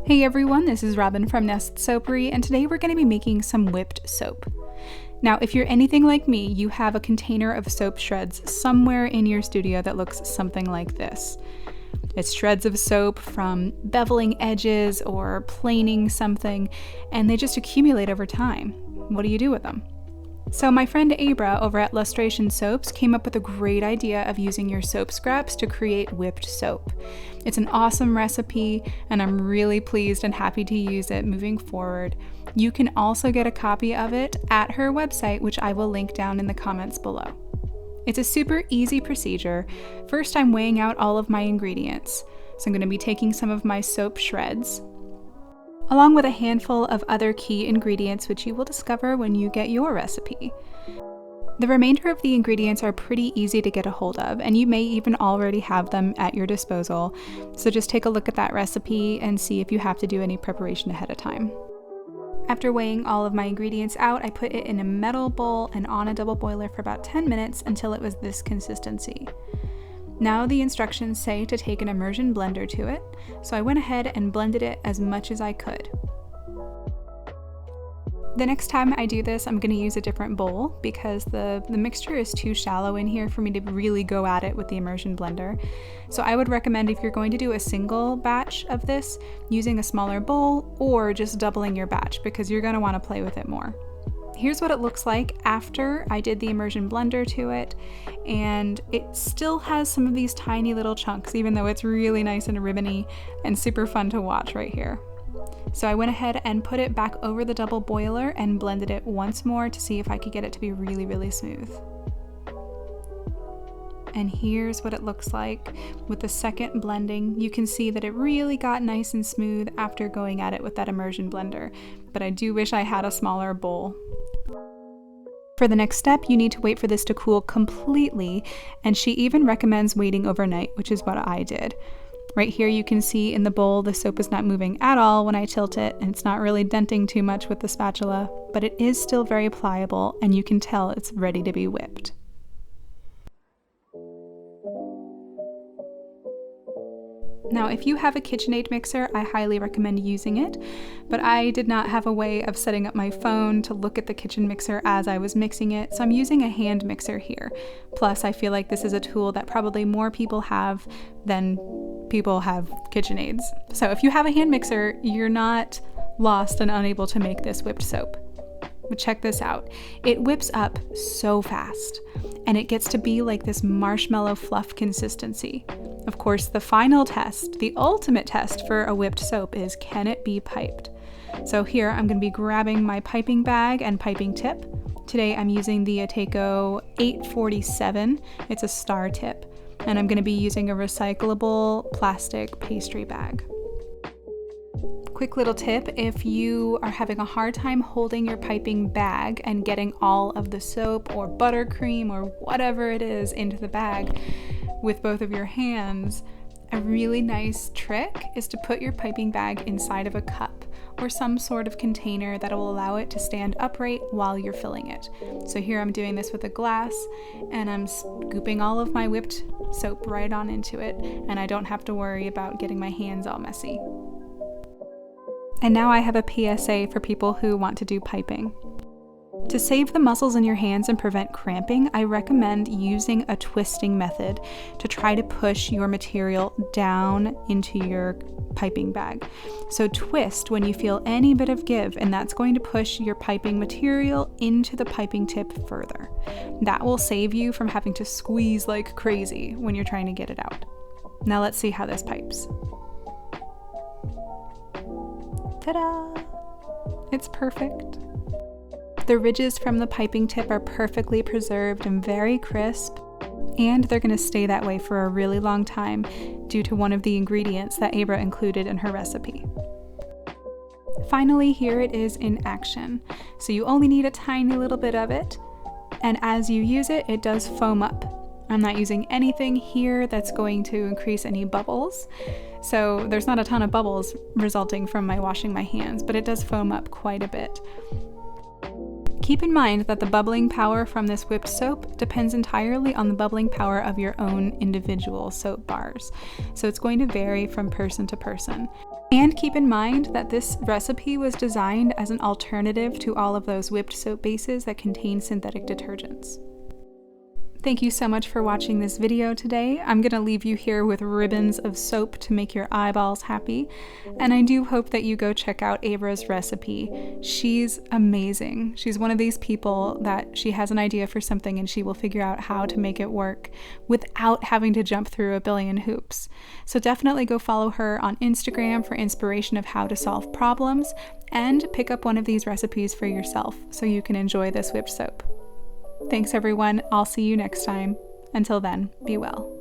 Hey everyone, this is Robin from Soapery, and today we're going to be making some whipped soap. Now, if you're anything like me, you have a container of soap shreds somewhere in your studio that looks something like this. It's shreds of soap from beveling edges or planing something, and they just accumulate over time. What do you do with them? So my friend Abra over at Lustration Soaps came up with a great idea of using your soap scraps to create whipped soap. It's an awesome recipe, and I'm really pleased and happy to use it moving forward. You can also get a copy of it at her website, which I will link down in the comments below. It's a super easy procedure. First, I'm weighing out all of my ingredients. So I'm going to be taking some of my soap shreds, along with a handful of other key ingredients which you will discover when you get your recipe. The remainder of the ingredients are pretty easy to get a hold of, and you may even already have them at your disposal, so just take a look at that recipe and see if you have to do any preparation ahead of time. After weighing all of my ingredients out, I put it in a metal bowl and on a double boiler for about 10 minutes until it was this consistency. Now the instructions say to take an immersion blender to it, so I went ahead and blended it as much as I could. The next time I do this, I'm going to use a different bowl because the mixture is too shallow in here for me to really go at it with the immersion blender. So I would recommend, if you're going to do a single batch of this, using a smaller bowl or just doubling your batch because you're going to want to play with it more. Here's what it looks like after I did the immersion blender to it, and it still has some of these tiny little chunks, even though it's really nice and ribbony and super fun to watch right here. So I went ahead and put it back over the double boiler and blended it once more to see if I could get it to be really, really smooth. And here's what it looks like with the second blending. You can see that it really got nice and smooth after going at it with that immersion blender, but I do wish I had a smaller bowl. For the next step, you need to wait for this to cool completely, and she even recommends waiting overnight, which is what I did. Right here you can see in the bowl the soap is not moving at all when I tilt it, and it's not really denting too much with the spatula, but it is still very pliable, and you can tell it's ready to be whipped. Now, if you have a KitchenAid mixer, I highly recommend using it, but I did not have a way of setting up my phone to look at the kitchen mixer as I was mixing it, so I'm using a hand mixer here. Plus, I feel like this is a tool that probably more people have than people have KitchenAids. So if you have a hand mixer, you're not lost and unable to make this whipped soap. But check this out. It whips up so fast, and it gets to be like this marshmallow fluff consistency. Of course, the final test, the ultimate test for a whipped soap is, can it be piped? So here I'm going to be grabbing my piping bag and piping tip. Today I'm using the Ateco 847. It's a star tip, and I'm going to be using a recyclable plastic pastry bag. Quick little tip, if you are having a hard time holding your piping bag and getting all of the soap or buttercream or whatever it is into the bag with both of your hands, a really nice trick is to put your piping bag inside of a cup or some sort of container that will allow it to stand upright while you're filling it. So here I'm doing this with a glass, and I'm scooping all of my whipped soap right on into it, and I don't have to worry about getting my hands all messy. And now I have a PSA for people who want to do piping. To save the muscles in your hands and prevent cramping, I recommend using a twisting method to try to push your material down into your piping bag. So twist when you feel any bit of give, and that's going to push your piping material into the piping tip further. That will save you from having to squeeze like crazy when you're trying to get it out. Now let's see how this pipes. Ta-da! It's perfect. The ridges from the piping tip are perfectly preserved and very crisp, and they're going to stay that way for a really long time due to one of the ingredients that Abra included in her recipe. Finally, here it is in action. So you only need a tiny little bit of it, and as you use it, it does foam up. I'm not using anything here that's going to increase any bubbles, so there's not a ton of bubbles resulting from my washing my hands, but it does foam up quite a bit. Keep in mind that the bubbling power from this whipped soap depends entirely on the bubbling power of your own individual soap bars, so it's going to vary from person to person. And keep in mind that this recipe was designed as an alternative to all of those whipped soap bases that contain synthetic detergents. Thank you so much for watching this video today. I'm gonna leave you here with ribbons of soap to make your eyeballs happy. And I do hope that you go check out Abra's recipe. She's amazing. She's one of these people that she has an idea for something and she will figure out how to make it work without having to jump through a billion hoops. So definitely go follow her on Instagram for inspiration of how to solve problems, and pick up one of these recipes for yourself so you can enjoy this whipped soap. Thanks everyone, I'll see you next time. Until then, be well.